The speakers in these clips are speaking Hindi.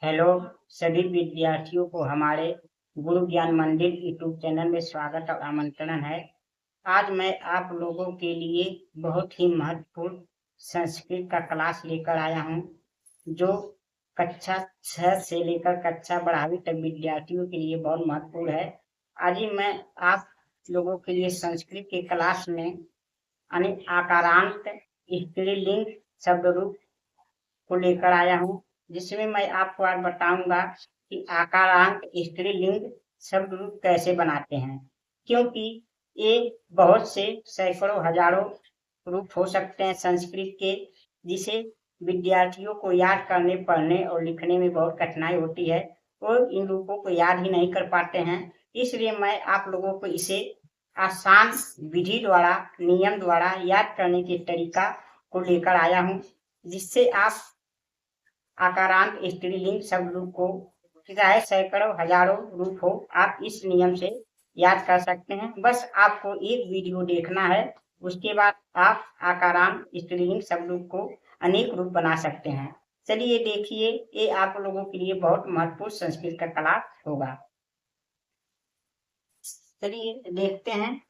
हेलो सभी विद्यार्थियों को हमारे गुरु ज्ञान मंदिर यूट्यूब चैनल में स्वागत और आमंत्रण है। आज मैं आप लोगों के लिए बहुत ही महत्वपूर्ण संस्कृत का क्लास लेकर आया हूं, जो कक्षा 6 से लेकर कक्षा 12वीं तक विद्यार्थियों के लिए बहुत महत्वपूर्ण है। आज ही मैं आप लोगों के लिए संस्कृत के क्लास में आकारांत स्त्रीलिंग शब्द रूप को लेकर आया हूँ, जिसमें मैं आपको आज बताऊंगा कि आकारांत स्त्रीलिंग शब्द रूप कैसे बनाते हैं, क्योंकि ये बहुत से सैकड़ों हजारों रूप हो सकते हैं संस्कृत के, जिसे विद्यार्थियों को याद करने पढ़ने और लिखने में बहुत कठिनाई होती है। वो इन रूपों को याद ही नहीं कर पाते हैं। इसलिए मैं आप लोगों को इसे आसान विधि द्वारा, नियम द्वारा याद करने के तरीका को लेकर आया हूँ, जिससे आप आकारांत स्त्रीलिंग शब्द रूप को, चाहे सैकड़ों हजारों रूप हो, आप इस नियम से याद कर सकते हैं। बस आपको एक वीडियो देखना है, उसके बाद आप आकारांत स्त्रीलिंग शब्द रूप को अनेक रूप बना सकते हैं। चलिए देखिए, ये आप लोगों के लिए बहुत महत्वपूर्ण संस्कृत का क्लास होगा। चलिए देखते हैं।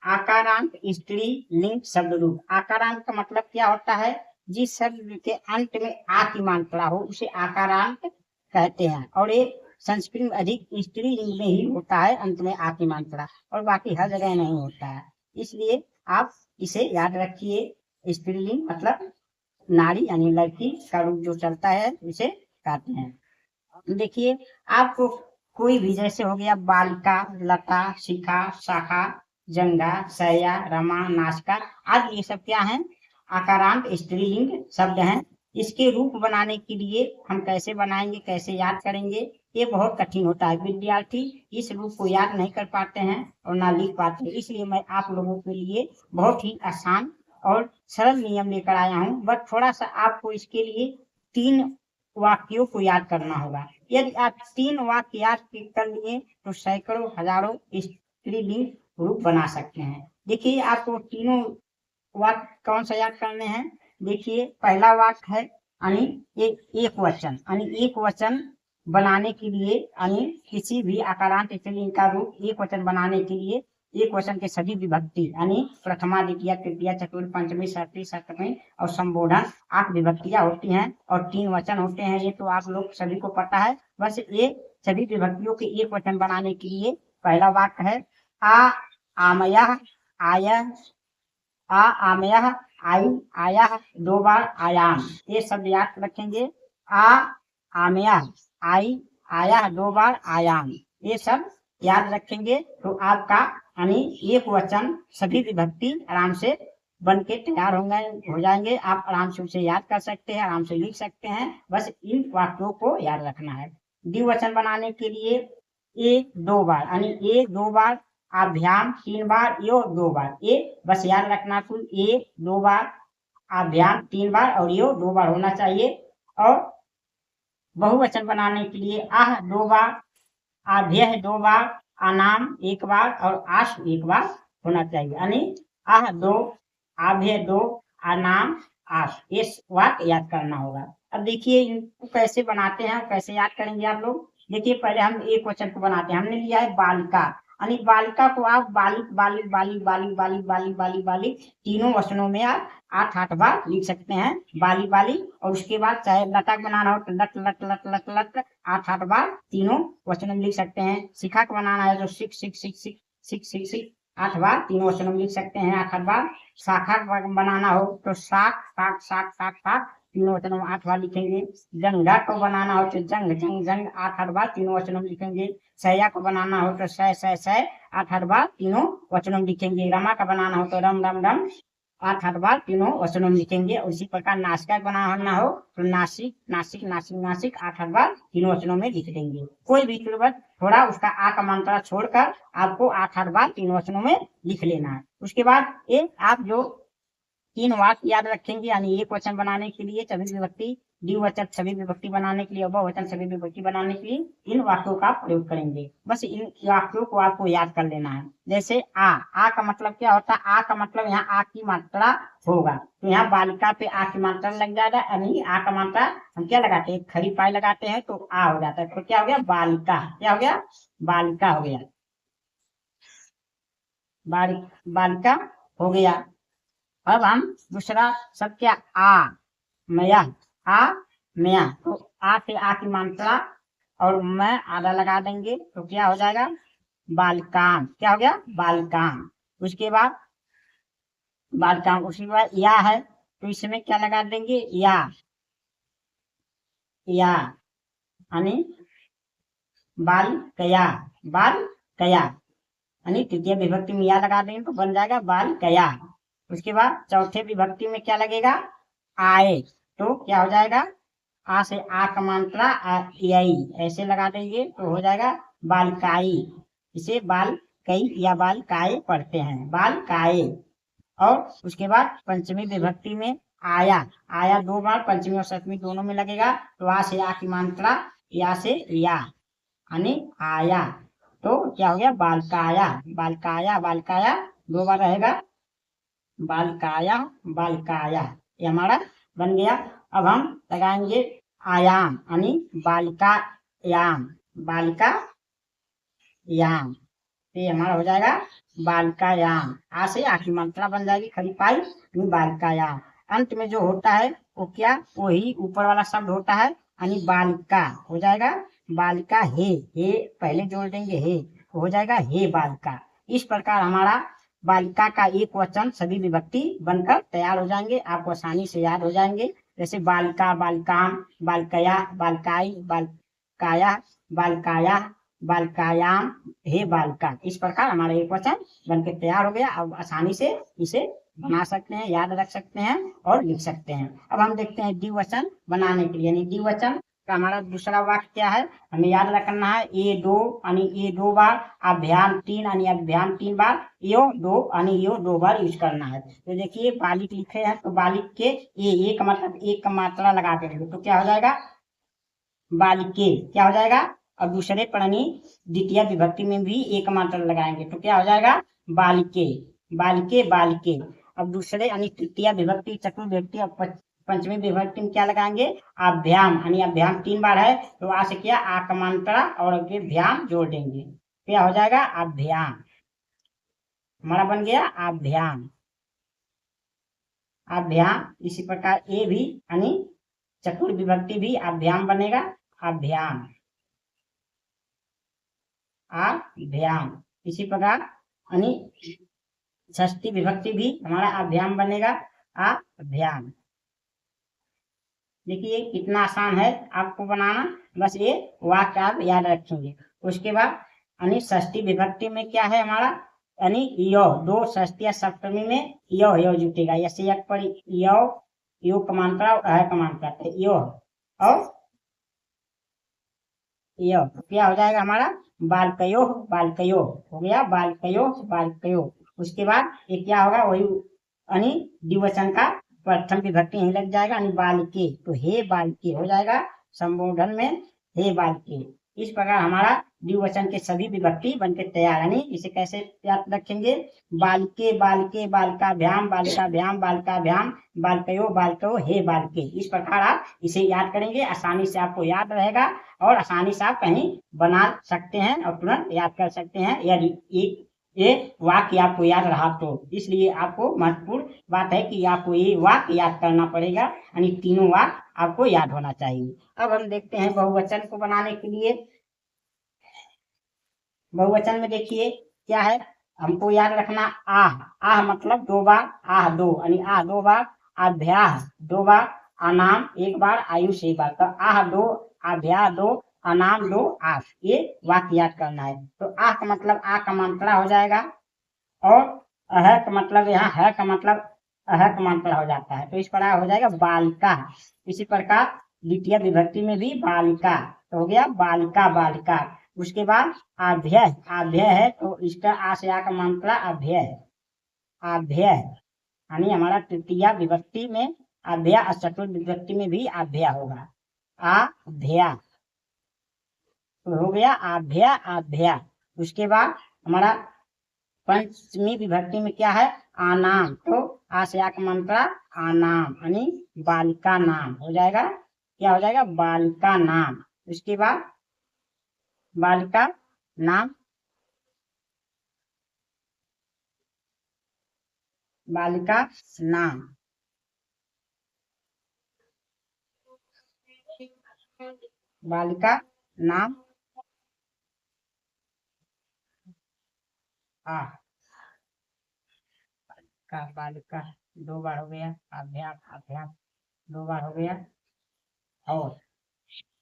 आकारांत स्त्रीलिंग शब्द रूप। आकारांत का मतलब क्या होता है? जिस शब्द के अंत में आ की मात्रा हो उसे आकारांत कहते हैं, और ये संस्कृत में अधिक स्त्रीलिंग में ही होता है, अंत में आ की मात्रा, और बाकी हर जगह नहीं होता है। इसलिए आप इसे याद रखिए। स्त्रीलिंग मतलब नारी यानी लड़की का रूप जो चलता है उसे कहते हैं। देखिए, आपको कोई भी, जैसे हो गया बालिका, लता, शिखा, शाखा, जंगा, सैया, रमा, नासिका आदि, ये सब क्या हैं? आकारांत स्त्रीलिंग शब्द हैं। इसके रूप बनाने के लिए हम कैसे बनाएंगे, कैसे याद करेंगे, ये बहुत कठिन होता है। विद्यार्थी इस रूप को याद नहीं कर पाते हैं और ना लिख पाते हैं। इसलिए मैं आप लोगों के लिए बहुत ही आसान और सरल नियम लेकर आया हूँ। बस थोड़ा सा आपको इसके लिए 3 वाक्यों को याद करना होगा। यदि आप 3 वाक्य याद कर लिए तो सैकड़ों हजारों स्त्रीलिंग रूप बना सकते हैं। देखिए, आपको तीनों वाक्य कौन सा याद करने हैं? देखिए, पहला वाक्य है एक वचन। एक वचन बनाने के लिए, किसी भी आकारांत स्त्रीलिंग का रूप एक वचन बनाने के लिए एक वचन के सभी विभक्ति प्रथमा, द्वितीय, तृतीय, चतुर्थ, पंचमी, षष्ठी, सप्तमी और संबोधन 8 विभक्तियां होती हैं और 3 वचन होते हैं। ये तो आप लोग सभी को पता है। बस ये सभी विभक्तियों के एक वचन बनाने के लिए पहला वाक्य है आमयः, आयः, आमयः, आई, आयः, 2 बार आयाम। ये शब्द याद रखेंगे। आमयः, आई, आयः, 2 बार आयाम। ये सब याद रखेंगे तो आपका एक वचन सभी विभक्ति आराम से बन के तैयार हो जाएंगे। आप आराम से उसे याद कर सकते हैं, आराम से लिख सकते हैं। बस इन वाक्यों को याद रखना है। द्विवचन बनाने के लिए एक 2 बार, एक 2 बार, अभ्याम 3 बार, यो 2 बार। ये बस याद रखना, कुल 1 2 बार, अभ्याम 3 बार और यो 2 बार होना चाहिए। और बहुवचन बनाने के लिए 2 बार, आभ्यः 2 बार, अनाम 1 बार और आश 1 बार होना चाहिए। 2, आभ्यः 2, अनाम, आश। ये वाक्य याद करना होगा। अब देखिए, इनको कैसे बनाते हैं, कैसे याद करेंगे आप लोग। देखिए, पहले हम एक वचन को बनाते हैं। हमने लिया है बालिका, बालिका को आप बालिक, बालिक, बालिक, बालिक, बालिक, बालिक, बालिक, बालिक, तीनों वचनों में आप 8 बार लिख सकते हैं, बाली बाली। और उसके बाद चाहे लता बनाना हो तो लट लट लट लट लट 8 बार तीनों वचनों में लिख सकते हैं। शिखा का बनाना है तो सिक सिक सिक सिक सिक सिक सिक 8 बार तीनों वचनों में लिख सकते हैं, 8 बार। शाखा बनाना हो तो शाख शाख शाख शाख शाख तीनों वचनों में 8 बार लिखेंगे। जंगा को बनाना हो तो जंग जंग जंग 8 बार तीनों वचनों में लिखेंगे। सैया को बनाना हो तो सै सै सै 8 बार तीनों वचनों में लिखेंगे। रमा का बनाना हो तो रम रम रम 8 बार तीनों वचनों में लिखेंगे। उसी प्रकार नासिका बनाना हो तो नासिक नासिक नासिक नासिक 8 बार तीनों वचनों में लिख देंगे। कोई भी थोड़ा उसका आ का मात्रा छोड़कर आपको 8 बार तीनों वचनों में लिख लेना है। उसके बाद ये आप जो 3 वाक्य याद रखेंगे, एक वचन बनाने के लिए सभी विभक्ति द्विवचन सभी विभक्ति बनाने के लिए और बहुवचन सभी विभक्ति बनाने के लिए इन वाक्यों का प्रयोग करेंगे। बस इन वाक्यों को आपको याद कर लेना है। जैसे आ का मतलब क्या होता है? आ का मतलब यहाँ आ की मात्रा होगा, तो यहाँ बालिका पे आ की मात्रा लग जाएगा, यानी आ का मात्रा हम क्या लगाते हैं? खड़ी पाई लगाते हैं तो आ हो जाता है। तो क्या हो गया? बालिका। क्या हो गया? बालिका हो गया। बालिका हो गया। अब हम दूसरा शब्द क्या? आ मया। आ मया, तो आ से आ की मात्रा और मैं आधा लगा देंगे तो क्या हो जाएगा? बालिकाम। क्या हो गया? बालिकाम। उसके बाद बालिकाम, उसके बाद या है तो इसमें क्या लगा देंगे? या यानी बालिकया। बालिकया यानी तृतीय विभक्ति में या लगा देंगे तो बन जाएगा बालिकया। उसके बाद चौथे विभक्ति में क्या लगेगा? आए, तो क्या हो जाएगा? आ से आ का मात्रा आई ऐसे लगा देंगे तो हो जाएगा बालिकाई। इसे बालकई या बालिकाए पढ़ते हैं, बालिकाए। और उसके बाद पंचमी विभक्ति में आया दो बार पंचमी और सप्तमी दोनों में लगेगा, तो आ से आ की मात्रा या से या यानी आया, तो क्या हो गया? बालकाया। बालकाया बालकाया दो बार रहेगा, बालकाया बालकाया, ये हमारा बन गया। अब हम लगाएंगे आयाम यानी बालिकायाम। बालिकायाम, ये हमारा हो जाएगा बालिकायाम। आ से आ की मात्रा बन जाएगी खड़ी पाई, बालिकायाम। अंत में जो होता है वो क्या? वही ऊपर वाला शब्द होता है, यानी बालिका हो जाएगा बालिका। हे पहले जोड़ देंगे हे, तो हो जाएगा हे बालिका। इस प्रकार हमारा बालिका का एक वचन सभी विभक्ति बनकर तैयार हो जाएंगे, आपको आसानी से याद हो जाएंगे। जैसे बालिका, बालिकाम, बालिकया, बालिकाई, बालिकाया, बालिकाया, बालिकायाम, हे बालिका। इस प्रकार हमारा एक वचन बनकर तैयार हो गया। अब आसानी से इसे बना सकते हैं, याद रख सकते हैं और लिख सकते हैं। अब हम देखते हैं द्विवचन बनाने के लिए, यानी द्विवचन का हमारा दूसरा वाक्य क्या है? हमें याद रखना है ए दो यानी ए दो बार, अभ्याम तीन यानी अभ्याम तीन बार, यो दो यानी यो दो बार यूज करना है। तो देखिए बालिक लिखे हैं तो बालिक के एक मतलब एक का मात्रा लगा के तो क्या हो जाएगा? बालिके। क्या हो जाएगा? और दूसरे प्राणी द्वितीय विभक्ति में भी एक मात्रा लगाएंगे तो क्या हो जाएगा? बालिके। बालिके बालिके। अब दूसरे यानी तृतीय विभक्ति, चतुर्थ विभक्ति और पंचमी विभक्ति में क्या लगाएंगे? अभ्याम यानी अभ्याम तीन बार है तो आ से क्या? आ का मात्रा और आगे भ्याम जोड़ देंगे, क्या हो जाएगा? अभ्याम। हमारा बन गया अभ्याम। अभ्याम। इसी प्रकार ए भी यानी चतुर्थ विभक्ति भी अभ्याम बनेगा, अभ्याम अभ्याम। इसी प्रकार यानी षष्ठी विभक्ति भी हमारा अभ्याम बनेगा, अभ्याम। देखिए कितना आसान है आपको बनाना, बस ये वाक्य आप याद रखेंगे। उसके बाद यानी षष्ठी विभक्ति में क्या है हमारा? यानी यो दो षष्ठी या सप्तमी में यो जुटेगा, ऐसे एक पर यो का मात्रा और का मात्रा यो और यो, क्या हो जाएगा हमारा? बालकयो बालकयो हो गया, बालकयो बालकयो। उसके बाद ये क्या होगा? वही यानी द्विवचन का प्रथम विभक्ति यही लग जाएगा, यानी बालिके, तो हे बालिके हो जाएगा संबोधन में, हे बालिके। इस प्रकार हमारा द्विवचन के सभी विभक्ति बनकर तैयार, यानी इसे कैसे याद रखेंगे? बालिके बालिके, बालिकाभ्याम बालिकाभ्याम, बालिकाभ्याम, बालकयो बालकयो, हे बालिके। इस प्रकार आप इसे याद करेंगे, आसानी से आपको याद रहेगा और आसानी से आप कहीं बना सकते हैं और तुरंत याद कर सकते हैं, यदि ये वाक्य आपको याद रहा तो। इसलिए आपको महत्वपूर्ण बात है कि आपको ये वाक्य याद करना पड़ेगा, यानी तीनों वाक्य आपको याद होना चाहिए। अब हम देखते हैं बहुवचन को बनाने के लिए। बहुवचन में देखिए क्या है, हमको याद रखना आह मतलब दो बार, आह दो यानी आह दो बार, अभ्याह दो बार, अनाम एक बार, आयुष एक बार। तो आह दो, अभ्याह दो, अनाम दो, आह, ये वाक्य याद करना है। तो आह का मतलब आ का मात्रा हो जाएगा और अह का मतलब यहाँ है का मतलब अह का मात्रा हो जाता है, तो इस प्रकार हो जाएगा बालिका। इसी प्रकार द्वितीय विभक्ति में भी बालिका, तो हो गया बालिका बालिका। उसके बाद अभ्यय, अभ्यय है तो इसका आ से आ का मात्रा अभ्यय, अभ्यय यानी हमारा तृतीय विभक्ति में आभ्या और चतुर्थ विभक्ति में भी आभ्या होगा, आभ्या हो गया, आभ्या आभ्या। उसके बाद हमारा पंचमी विभक्ति में क्या है, आनाम, तो आ से आ का मंत्रा आनाम यानी बालिका नाम हो जाएगा, क्या हो जाएगा, बालिका नाम। उसके बाद बालिका नाम, बालिका नाम, बालिका नाम बालिका 2 बार हो गया, अभ्यास अभ्यास 2 बार हो गया, और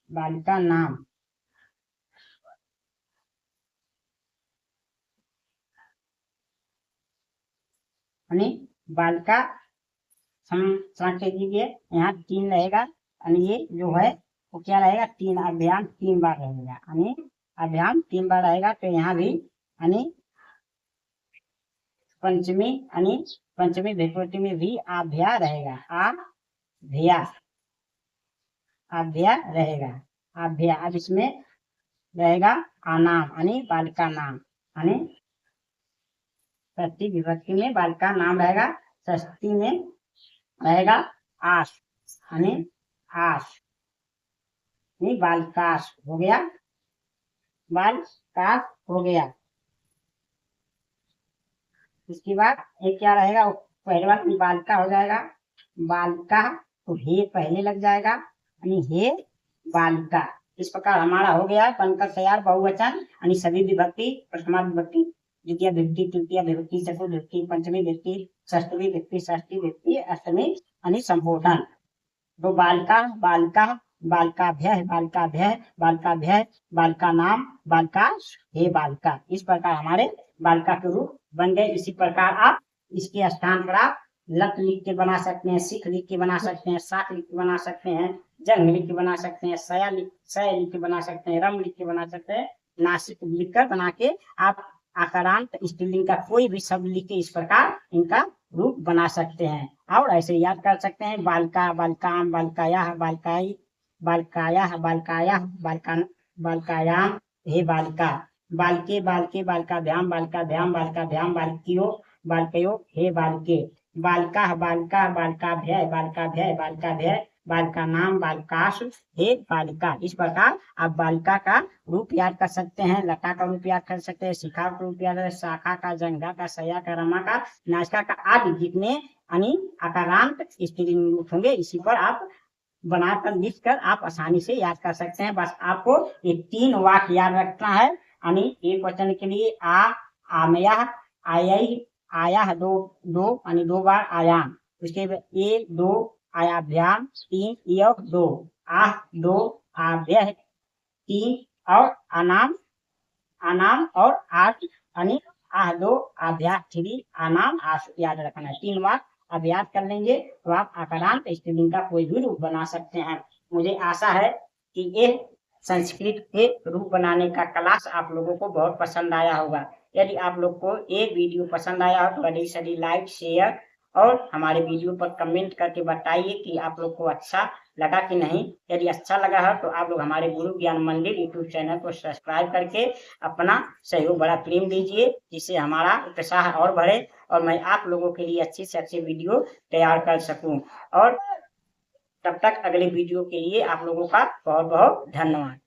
बालिका नाम, यानी बालिका लीजिए, यहाँ 3 रहेगा, यानी ये जो है वो क्या रहेगा, 3 अभ्याम 3 बार रहेगा, यानी अभ्याम 3 बार रहेगा, तो यहाँ भी यानी पंचमी यानी पंचमी विभक्ति में भी आभ्या रहेगा, आभ्या आभ्या रहेगा, आभ्या। अब इसमें रहेगा आनाम यानी बालिका नाम, यानी षष्ठी विभक्ति में बालिका नाम रहेगा, षष्ठी में रहेगा आस यानी आस, बालिकास हो गया, बालिकास हो गया। इसके बाद एक क्या रहेगा, पहले बार बालिका हो जाएगा, बालिका तो हे पहले लग जाएगा, यानी हे बालिका। इस प्रकार हमारा हो गया है बनकर तैयार बहुवचन, यानी सभी विभक्ति, प्रथमा विभक्ति, द्वितीय विभक्ति, तृतीय विभक्ति, चतुर्थ विभक्ति, पंचमी विभक्ति, षष्ठी विभक्ति, षष्ठी विभक्ति, अष्टमी यानी संबोधन। तो बालिका बालिका, बालिकाभ्यय बालिकाभ्यय, बालिकाभ्यय, बालिका नाम, बालिका, हे बालिका। इस प्रकार हमारे बालिका के रूप बन गए। इसी प्रकार आप इसके स्थान पर आप लक लिख के बना सकते हैं, सिख लिख के बना सकते हैं, साख लिख के बना सकते हैं, जंग लिख के बना सकते हैं, सया लिख के बना सकते हैं, रम लिख के बना सकते हैं, नासिक लिख कर बना के आप आकारांत स्त्रीलिंग का कोई भी शब्द लिख के इस प्रकार इनका रूप बना सकते हैं। और ऐसे याद कर सकते हैं, बालिका, बालिकाम, बालिकायाः, बालिकाई, बालिकायाः, बालिकायाः, बालिकायाम, हे बालिका, बालिके, बालिके, बालिकाभ्याम, बालिकाभ्याम, बालिकाभ्याम, बालिकियो, बालिकयो, हे बालिके, बालिका, बालिका, बालिकाभ्यय, बालिकाभ्यय, बालिकाभ्यय, बालिका नाम, बालिकाश, हे बालिका। इस प्रकार आप बालिका का रूप याद कर सकते हैं, लता का रूप याद कर सकते हैं, शिखा का रूप याद, शाखा का, जंगा का, सया का, रमा का, नासिका का आदि जितने यानी आकारांत स्त्रीलिंग रूप होंगे, इसी पर आप बनाकर लिख कर आप आसानी से याद कर सकते हैं। बस आपको ये 3 वाक्य याद रखना है, यानी एक वचन के लिए आमया, आयई, आया, दो यानी 2 बार आयाम, उसके बाद 1 2 आयाभ्याम, 3 योग 2, आह 2 आभ्यय 3, और अनाम अनाम और आठ यानी आह 2 आभ्यास 3 अनाम आस याद रखना है। 3 बार अभ्यास कर लेंगे तो आप आकारांत स्त्रीलिंग का कोई भी रूप बना सकते हैं। मुझे आशा है कि ये संस्कृत के रूप बनाने का क्लास आप लोगों को बहुत पसंद आया होगा। यदि आप लोग को ये वीडियो पसंद आया हो तो जल्दी से लाइक, शेयर और हमारे वीडियो पर कमेंट करके बताइए कि आप लोग को अच्छा लगा कि नहीं। यदि अच्छा लगा है तो आप लोग हमारे गुरु ज्ञान मंदिर यूट्यूब चैनल को सब्सक्राइब करके अपना सहयोग बड़ा प्रेम दीजिए, जिससे हमारा उत्साह और बढ़े और मैं आप लोगों के लिए अच्छे से अच्छे वीडियो तैयार कर सकूं। और तब तक अगले वीडियो के लिए आप लोगों का बहुत बहुत धन्यवाद।